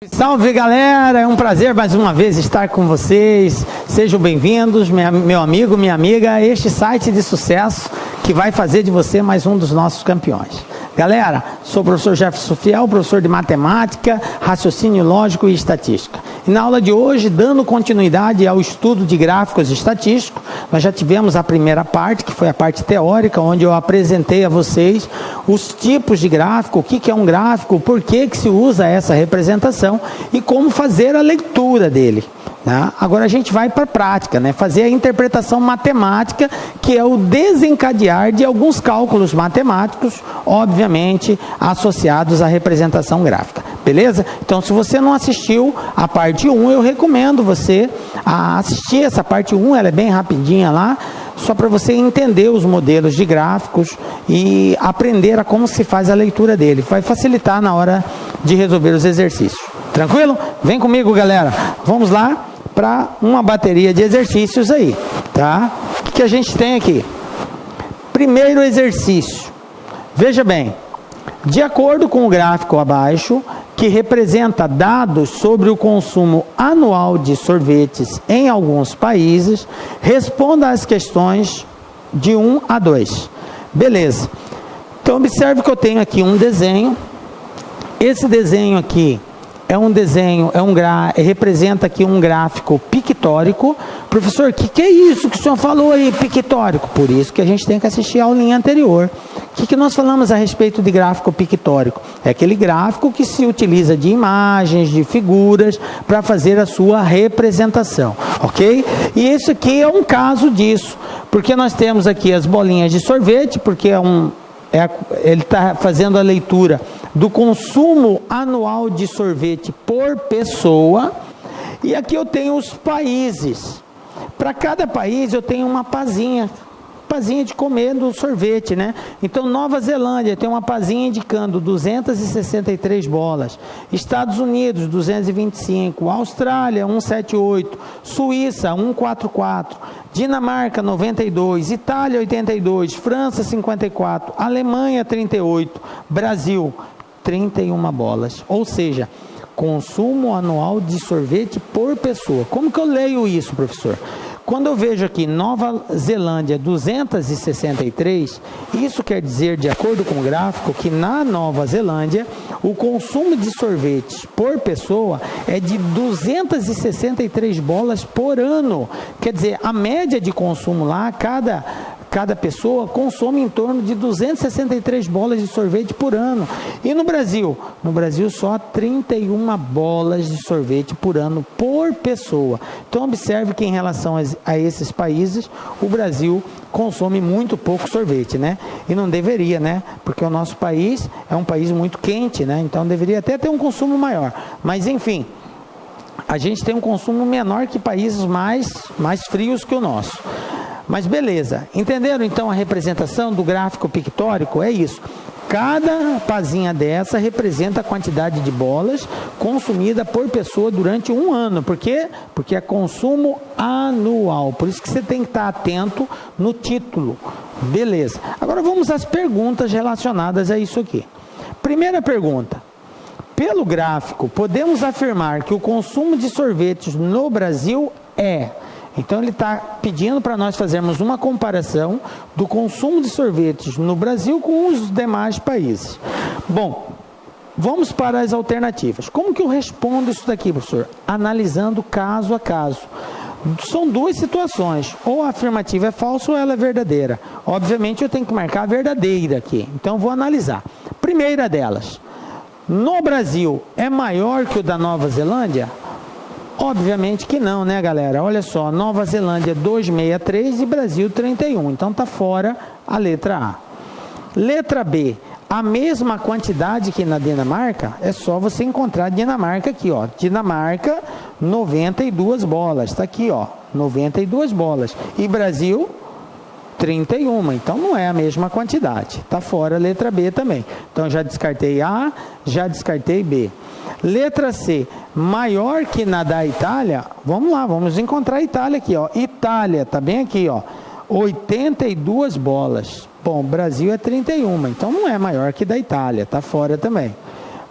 Salve galera, é um prazer mais uma vez estar com vocês, sejam bem-vindos, meu amigo, minha amiga, a este site de sucesso que vai fazer de você mais um dos nossos campeões. Galera, sou o professor Jefferson Fiel, professor de matemática, raciocínio lógico e estatística. E na aula de hoje, dando continuidade ao estudo de gráficos estatísticos, nós já tivemos a primeira parte, que foi a parte teórica, onde eu apresentei a vocês os tipos de gráfico, o que é um gráfico, por que se usa essa representação e como fazer a leitura dele. Agora a gente vai para a prática, fazer a interpretação matemática, que é o desencadear de alguns cálculos matemáticos, obviamente associados à representação gráfica. Beleza? Então, se você não assistiu a parte 1, eu recomendo você a assistir essa parte 1, ela é bem rapidinha lá, só para você entender os modelos de gráficos e aprender a como se faz a leitura dele. Vai facilitar na hora de resolver os exercícios. Tranquilo? Vem comigo, galera. Vamos lá para uma bateria de exercícios aí, tá? O que a gente tem aqui? Primeiro exercício. Veja bem, de acordo com o gráfico abaixo, que representa dados sobre o consumo anual de sorvetes em alguns países, responda às questões de 1 a 2. Beleza. Então, observe que eu tenho aqui um desenho. Esse desenho aqui é um desenho, representa aqui um gráfico pictórico. Professor, o que é isso que o senhor falou aí, pictórico? Por isso que a gente tem que assistir a aulinha anterior. O que nós falamos a respeito de gráfico pictórico? É aquele gráfico que se utiliza de imagens, de figuras, para fazer a sua representação, ok? E isso aqui é um caso disso, porque nós temos aqui as bolinhas de sorvete, porque ele está fazendo a leitura do consumo anual de sorvete por pessoa, e aqui eu tenho os países. Para cada país eu tenho uma pazinha de comer do sorvete, Então, Nova Zelândia tem uma pazinha indicando 263 bolas, Estados Unidos 225, Austrália 178, Suíça 144, Dinamarca 92, Itália 82, França 54, Alemanha 38, Brasil 31 bolas, ou seja, consumo anual de sorvete por pessoa. Como que eu leio isso, professor? Quando eu vejo aqui Nova Zelândia 263, isso quer dizer, de acordo com o gráfico, que na Nova Zelândia o consumo de sorvetes por pessoa é de 263 bolas por ano. Quer dizer, a média de consumo lá, cada pessoa consome em torno de 263 bolas de sorvete por ano. E no Brasil? No Brasil só 31 bolas de sorvete por ano por pessoa. Então observe que em relação a esses países, o Brasil consome muito pouco sorvete, E não deveria, Porque o nosso país é um país muito quente, Então deveria até ter um consumo maior. Mas enfim, a gente tem um consumo menor que países mais frios que o nosso. Mas beleza, entenderam então a representação do gráfico pictórico? É isso. Cada pazinha dessa representa a quantidade de bolas consumida por pessoa durante um ano. Por quê? Porque é consumo anual. Por isso que você tem que estar atento no título. Beleza. Agora vamos às perguntas relacionadas a isso aqui. Primeira pergunta. Pelo gráfico, podemos afirmar que o consumo de sorvetes no Brasil é... Então, ele está pedindo para nós fazermos uma comparação do consumo de sorvetes no Brasil com os demais países. Bom, vamos para as alternativas. Como que eu respondo isso daqui, professor? Analisando caso a caso. São duas situações, ou a afirmativa é falsa ou ela é verdadeira. Obviamente, eu tenho que marcar a verdadeira aqui. Então, vou analisar. Primeira delas, no Brasil, é maior que o da Nova Zelândia? Obviamente que não, galera? Olha só, Nova Zelândia 263 e Brasil 31. Então, está fora a letra A. Letra B, a mesma quantidade que na Dinamarca? É só você encontrar a Dinamarca aqui, ó. Dinamarca, 92 bolas. Está aqui, ó, 92 bolas. E Brasil, 31. Então, não é a mesma quantidade. Está fora a letra B também. Então, já descartei A, já descartei B. Letra C, maior que na da Itália? Vamos lá, vamos encontrar a Itália aqui, ó. Itália, está bem aqui, ó, 82 bolas. Bom, Brasil é 31, então não é maior que da Itália, está fora também.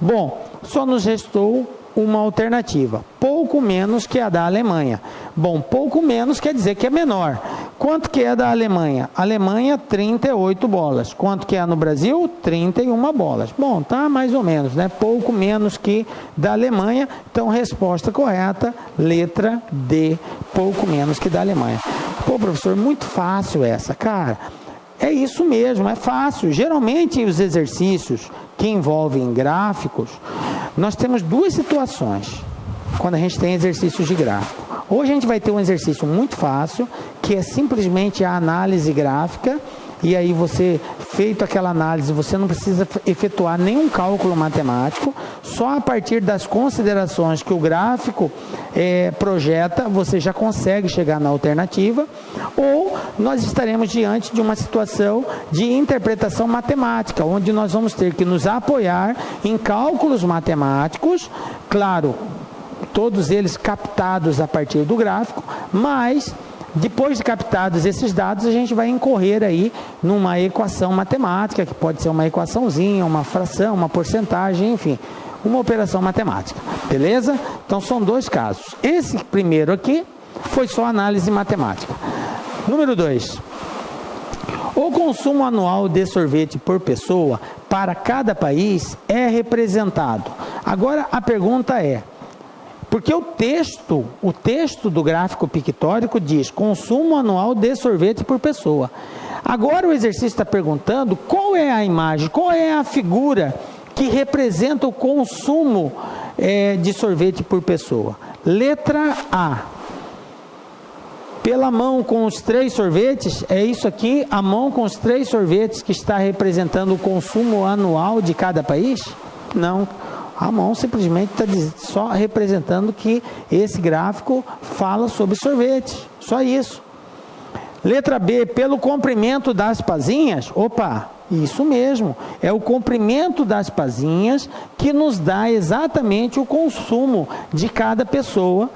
Bom, só nos restou uma alternativa, pouco menos que a da Alemanha. Bom, pouco menos quer dizer que é menor. Quanto que é da Alemanha? Alemanha, 38 bolas. Quanto que é no Brasil? 31 bolas. Bom, tá mais ou menos, né? Pouco menos que da Alemanha. Então, resposta correta, letra D, pouco menos que da Alemanha. Pô, professor, muito fácil essa, cara. É isso mesmo, é fácil. Geralmente, os exercícios que envolvem gráficos, nós temos duas situações quando a gente tem exercícios de gráfico. Hoje a gente vai ter um exercício muito fácil, que é simplesmente a análise gráfica, e aí você, feito aquela análise, você não precisa efetuar nenhum cálculo matemático, só a partir das considerações que o gráfico projeta, você já consegue chegar na alternativa, ou nós estaremos diante de uma situação de interpretação matemática, onde nós vamos ter que nos apoiar em cálculos matemáticos, claro, todos eles captados a partir do gráfico, mas depois de captados esses dados, a gente vai incorrer aí numa equação matemática, que pode ser uma equaçãozinha, uma fração, uma porcentagem, enfim, uma operação matemática, beleza? Então são dois casos. Esse primeiro aqui foi só análise matemática. Número 2. O consumo anual de sorvete por pessoa para cada país é representado. Agora a pergunta é, porque o texto do gráfico pictórico diz consumo anual de sorvete por pessoa. Agora o exercício está perguntando qual é a imagem, qual é a figura que representa o consumo de sorvete por pessoa. Letra A. Pela mão com os 3 sorvetes, é isso aqui, a mão com os 3 sorvetes que está representando o consumo anual de cada país? Não. A mão simplesmente está só representando que esse gráfico fala sobre sorvete, só isso. Letra B, pelo comprimento das pazinhas, opa, isso mesmo, é o comprimento das pazinhas que nos dá exatamente o consumo de cada pessoa,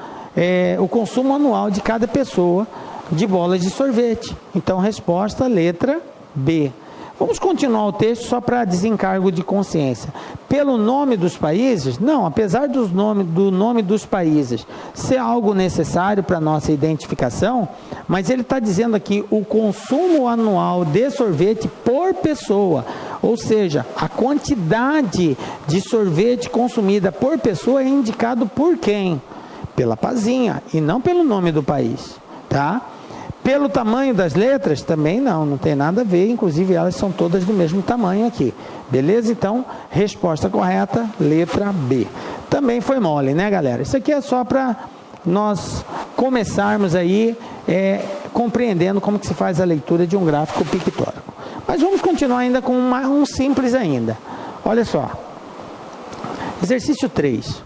o consumo anual de cada pessoa de bolas de sorvete. Então, resposta, letra B. Vamos continuar o texto só para desencargo de consciência. Pelo nome dos países? Não, apesar do nome dos países ser algo necessário para a nossa identificação, mas ele está dizendo aqui o consumo anual de sorvete por pessoa, ou seja, a quantidade de sorvete consumida por pessoa é indicado por quem? Pela pazinha e não pelo nome do país, tá? Pelo tamanho das letras, também não tem nada a ver, inclusive elas são todas do mesmo tamanho aqui, beleza? Então, resposta correta, letra B. Também foi mole, né, galera? Isso aqui é só para nós começarmos aí compreendendo como que se faz a leitura de um gráfico pictórico. Mas vamos continuar ainda com um simples ainda. Olha só, exercício 3.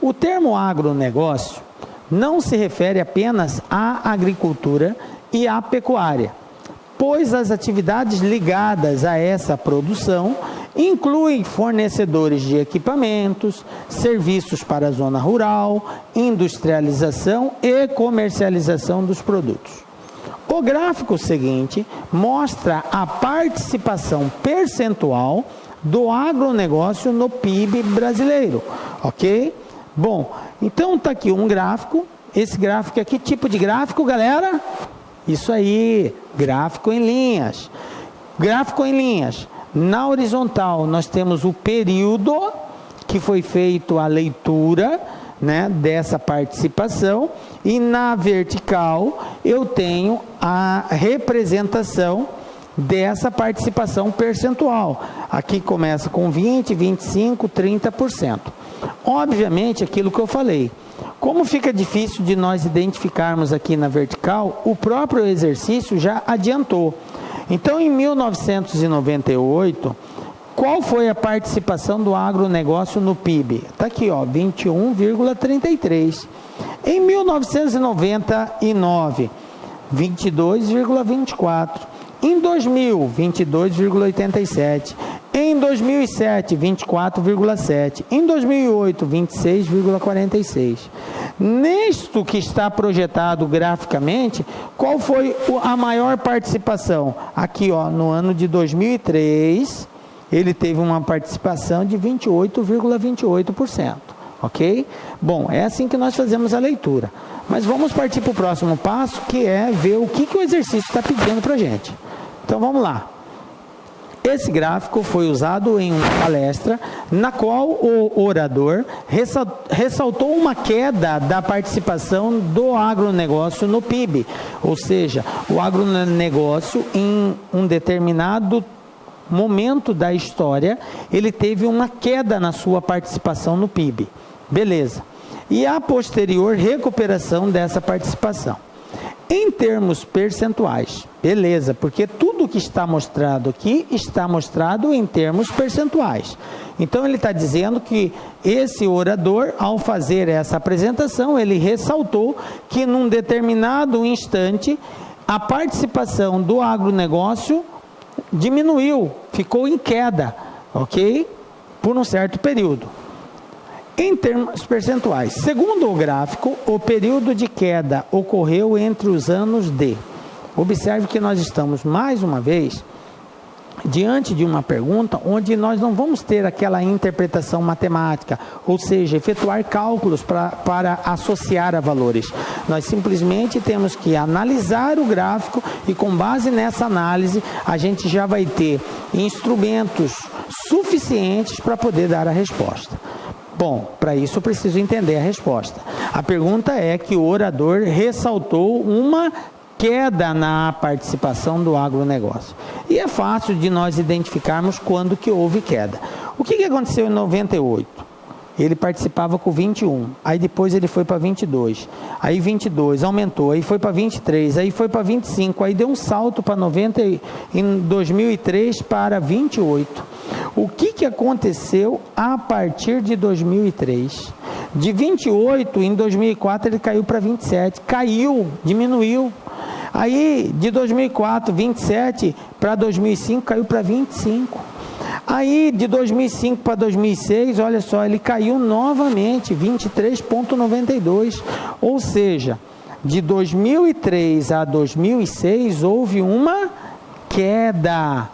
O termo agronegócio não se refere apenas à agricultura e à pecuária, pois as atividades ligadas a essa produção incluem fornecedores de equipamentos, serviços para a zona rural, industrialização e comercialização dos produtos. O gráfico seguinte mostra a participação percentual do agronegócio no PIB brasileiro, ok? Bom, então está aqui um gráfico, esse gráfico é que tipo de gráfico, galera? Isso aí, gráfico em linhas. Gráfico em linhas. Na horizontal nós temos o período que foi feito a leitura, né, dessa participação, e na vertical eu tenho a representação dessa participação percentual. Aqui começa com 20, 25, 30%. Obviamente, aquilo que eu falei, como fica difícil de nós identificarmos aqui na vertical, o próprio exercício já adiantou. Então, em 1998, qual foi a participação do agronegócio no PIB? Está aqui, ó, 21,33. Em 1999, 22,24. Em 2000, 22,87. Em 2007, 24,7. Em 2008, 26,46. Nisto que está projetado graficamente, qual foi a maior participação? Aqui, ó, no ano de 2003, ele teve uma participação de 28,28%. ok? Bom, é assim que nós fazemos a leitura. Mas vamos partir para o próximo passo, que é ver o que o exercício está pedindo para a gente. Então vamos lá. Esse gráfico foi usado em uma palestra na qual o orador ressaltou uma queda da participação do agronegócio no PIB. Ou seja, o agronegócio em um determinado momento da história, ele teve uma queda na sua participação no PIB. Beleza. E a posterior recuperação dessa participação. Em termos percentuais, beleza, porque tudo que está mostrado aqui está mostrado em termos percentuais. Então ele está dizendo que esse orador, ao fazer essa apresentação, ele ressaltou que num determinado instante a participação do agronegócio diminuiu, ficou em queda, ok? Por um certo período. Em termos percentuais, segundo o gráfico, o período de queda ocorreu entre os anos de... Observe que nós estamos, mais uma vez, diante de uma pergunta onde nós não vamos ter aquela interpretação matemática, ou seja, efetuar cálculos para associar a valores. Nós simplesmente temos que analisar o gráfico e, com base nessa análise, a gente já vai ter instrumentos suficientes para poder dar a resposta. Bom, para isso eu preciso entender a resposta. A pergunta é que o orador ressaltou uma queda na participação do agronegócio. E é fácil de nós identificarmos quando que houve queda. O que aconteceu em 98? Ele participava com 21, aí depois ele foi para 22, aí 22 aumentou, aí foi para 23, aí foi para 25, aí deu um salto para 90 em 2003 para 28. O que aconteceu a partir de 2003? De 28 em 2004 ele caiu para 27, caiu, diminuiu. Aí de 2004, 27 para 2005 caiu para 25. Aí, de 2005 para 2006, olha só, ele caiu novamente, 23,92. Ou seja, de 2003 a 2006, houve uma queda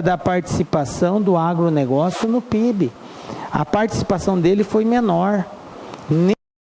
da participação do agronegócio no PIB. A participação dele foi menor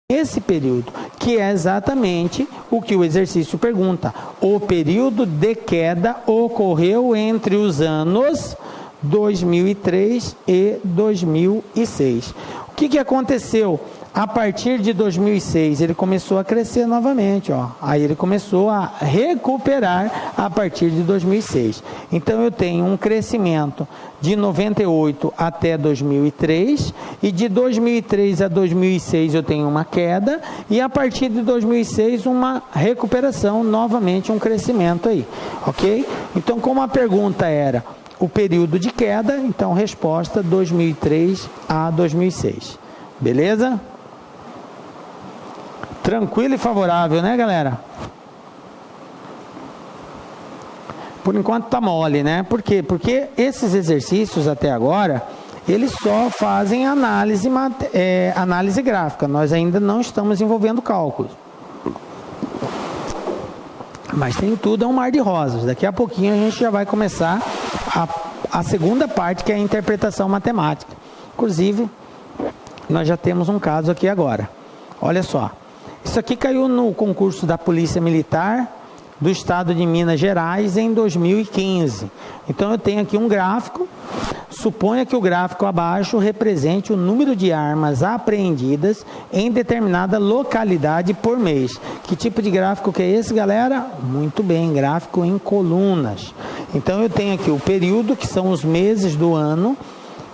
nesse período, que é exatamente o que o exercício pergunta. O período de queda ocorreu entre os anos 2003 e 2006. O que aconteceu? A partir de 2006, ele começou a crescer novamente, ó. Aí ele começou a recuperar a partir de 2006. Então, eu tenho um crescimento de 98 até 2003, e de 2003 a 2006 eu tenho uma queda, e a partir de 2006 uma recuperação, novamente um crescimento aí, ok? Então, como a pergunta era o período de queda, então resposta 2003 a 2006. Beleza? Tranquilo e favorável, né, galera? Por enquanto tá mole, né? Por quê? Porque esses exercícios até agora, eles só fazem análise gráfica. Nós ainda não estamos envolvendo cálculos. Mas tem tudo, é um mar de rosas. Daqui a pouquinho a gente já vai começar a segunda parte, que é a interpretação matemática. Inclusive, nós já temos um caso aqui agora. Olha só. Isso aqui caiu no concurso da Polícia Militar do Estado de Minas Gerais em 2015. Então eu tenho aqui um gráfico. Suponha que o gráfico abaixo represente o número de armas apreendidas em determinada localidade por mês. Que tipo de gráfico que é esse, galera? Muito bem, gráfico em colunas. Então eu tenho aqui o período, que são os meses do ano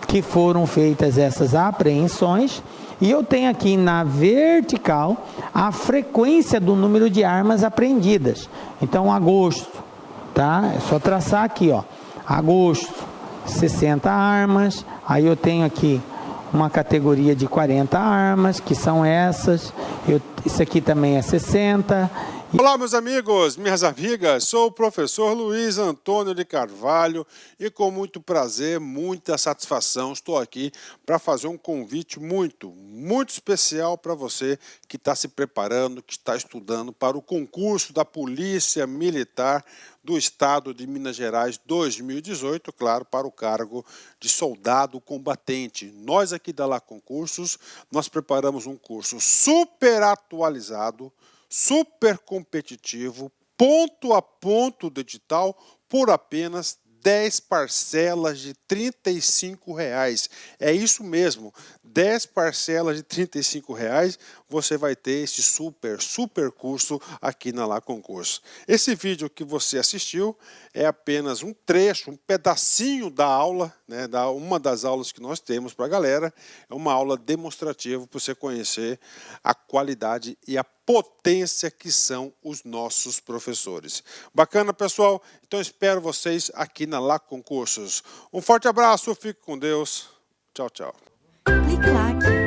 que foram feitas essas apreensões. E eu tenho aqui na vertical a frequência do número de armas apreendidas. Então, agosto, tá? É só traçar aqui, ó. Agosto, 60 armas. Aí eu tenho aqui uma categoria de 40 armas, que são essas. Isso aqui também é 60. Olá, meus amigos, minhas amigas, sou o professor Luiz Antônio de Carvalho e com muito prazer, muita satisfação, estou aqui para fazer um convite muito especial para você que está se preparando, que está estudando para o concurso da Polícia Militar do Estado de Minas Gerais 2018, claro, para o cargo de soldado combatente. Nós aqui da Lá Concursos, nós preparamos um curso super atualizado, super competitivo, ponto a ponto do edital, por apenas 10 parcelas de R$ 35. É isso mesmo, 10 parcelas de R$ 35 você vai ter esse super curso aqui na Lá Concurso. Esse vídeo que você assistiu é apenas um trecho, um pedacinho da aula, né, uma das aulas que nós temos para a galera. É uma aula demonstrativa para você conhecer a qualidade e a potência que são os nossos professores. Bacana, pessoal? Então espero vocês aqui na Lá Concursos. Um forte abraço, fique com Deus. Tchau, tchau. Clique lá.